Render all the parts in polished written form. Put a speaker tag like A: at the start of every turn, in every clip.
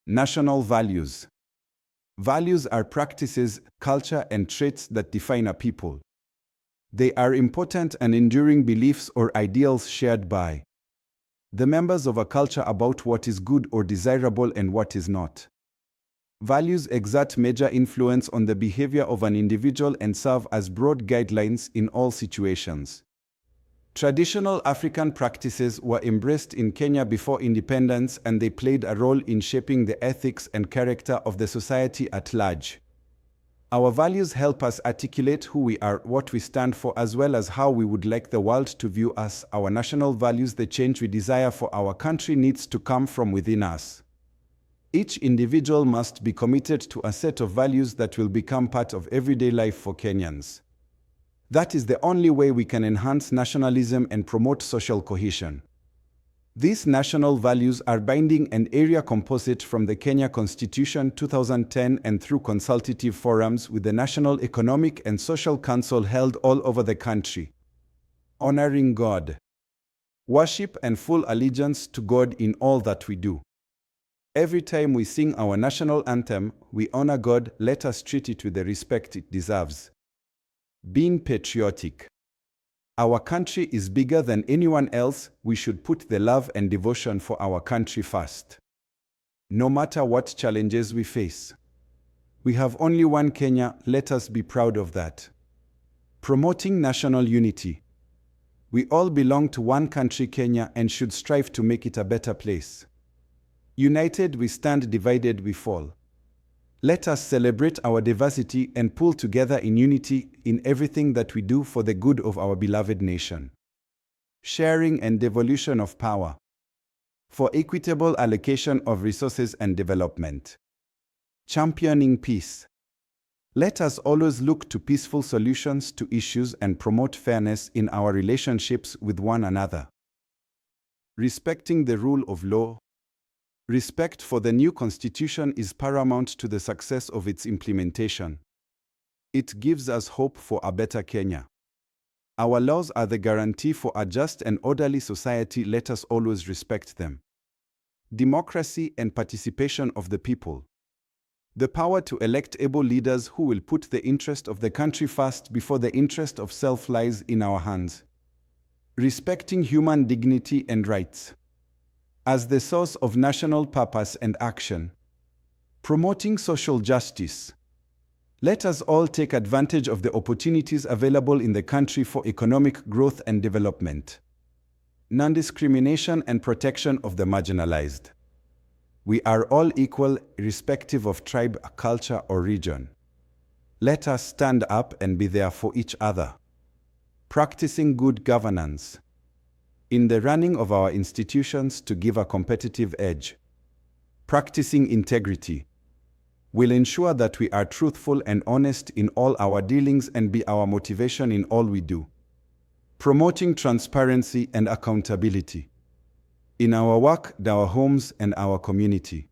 A: National values. Values are practices, culture, and traits that define a people. They are important and enduring beliefs or ideals shared by the members of a culture about what is good or desirable and what is not. Values exert major influence on the behavior of an individual and serve as broad guidelines in all situations. Traditional African practices were embraced in Kenya before independence, and they played a role in shaping the ethics and character of the society at large. Our values help us articulate who we are, what we stand for, as well as how we would like the world to view us. Our national values, the change we desire for our country, needs to come from within us. Each individual must be committed to a set of values that will become part of everyday life for Kenyans. That is the only way we can enhance nationalism and promote social cohesion. These national values are binding and area composite from the Kenya Constitution 2010 and through consultative forums with the National Economic and Social Council held all over the country. Honoring God. Worship and full allegiance to God in all that we do. Every time we sing our national anthem, we honor God. Let us treat it with the respect it deserves. Being patriotic. Our country is bigger than anyone else. We should put the love and devotion for our country first. No matter what challenges we face. We have only one Kenya. Let us be proud of that. Promoting national unity. We all belong to one country, Kenya, and should strive to make it a better place. United we stand, divided we fall. Let us celebrate our diversity and pull together in unity in everything that we do for the good of our beloved nation. Sharing and devolution of power. For equitable allocation of resources and development. Championing peace. Let us always look to peaceful solutions to issues and promote fairness in our relationships with one another. Respecting the rule of law. Respect for the new constitution is paramount to the success of its implementation. It gives us hope for a better Kenya. Our laws are the guarantee for a just and orderly society. Let us always respect them. Democracy and participation of the people. The power to elect able leaders who will put the interest of the country first before the interest of self lies in our hands. Respecting human dignity and rights as the source of national purpose and action. Promoting social justice. Let us all take advantage of the opportunities available in the country for economic growth and development. Non-discrimination and protection of the marginalized. We are all equal, irrespective of tribe, culture, or region. Let us stand up and be there for each other. Practicing good governance. In the running of our institutions to give a competitive edge. Practicing integrity. Will ensure that we are truthful and honest in all our dealings and be our motivation in all we do. Promoting transparency and accountability. In our work, our homes, and our community.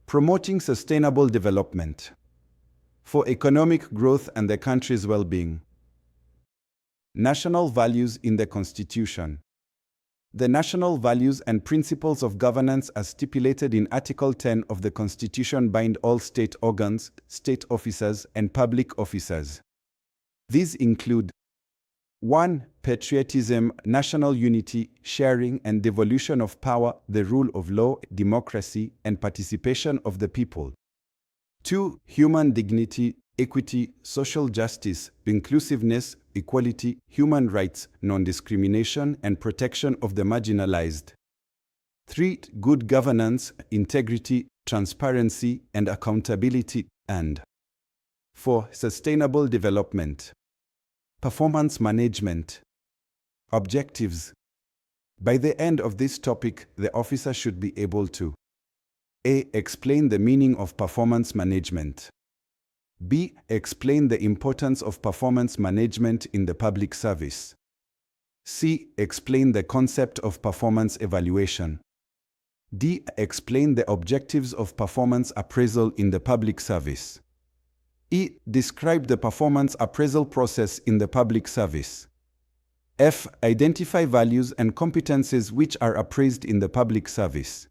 A: Promoting sustainable development. For economic growth and the country's well-being. National values in the Constitution. The national values and principles of governance as stipulated in Article 10 of the Constitution bind all state organs, state officers, and public officers. These include 1. Patriotism, national unity, sharing and devolution of power, the rule of law, democracy, and participation of the people. 2. Human dignity, equity, social justice, inclusiveness, equality, human rights, non-discrimination, and protection of the marginalized. 3. Good governance, integrity, transparency, and accountability. And 4. Sustainable development. Performance management. Objectives. By the end of this topic, the officer should be able to A. Explain the meaning of performance management. B. Explain the importance of performance management in the public service. C. Explain the concept of performance evaluation. D. Explain the objectives of performance appraisal in the public service. E. Describe the performance appraisal process in the public service. F. Identify values and competencies which are appraised in the public service.